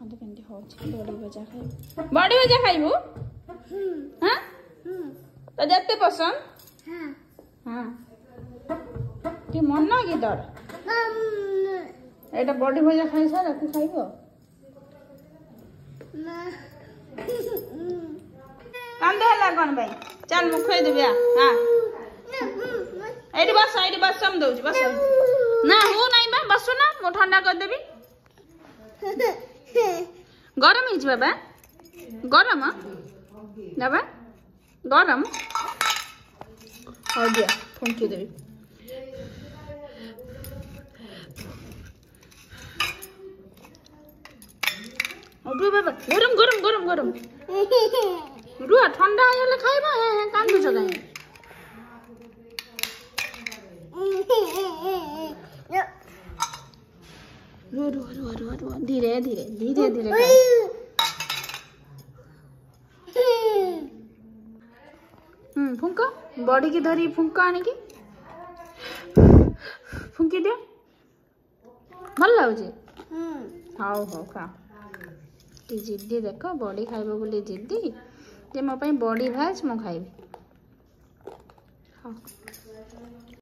ଦେଖନ୍ତୁ କେମିତି ହଉଛି ବଡ଼ି ଭଜା ଖାଇବୁ ବଡ଼ି ଭଜା ଖାଇବୁ हाँ तो जेते पसंद हाँ कि मन कि तोर एटा बड़ी भजा खाई सारा तू खाइबो कांदे हला कोन भाई चल मु खई देबी हां एडी बस सम दउची बस ना हो नहीं बा बसो ना मु ठंडा कर देबी गरम हिज बाबा गरम बाबा गरम हो दिया फुंकी देवी बाबा गरम गरम गरम गरम रुआ ठंडा आइले खाइबा कांदु छ काई रुआ रुआ रुआ रुआ रुआ धीरे धीरे धीरे धीरे फुंका बॉडी की धरी फुंका आने की फुंकी दियो भल लाउजी हाउ हाउ खा ती जिद्दी देखो बॉडी खाइबो बोली जिद्दी जे मो पई बॉडी भाज मो खाइबी हां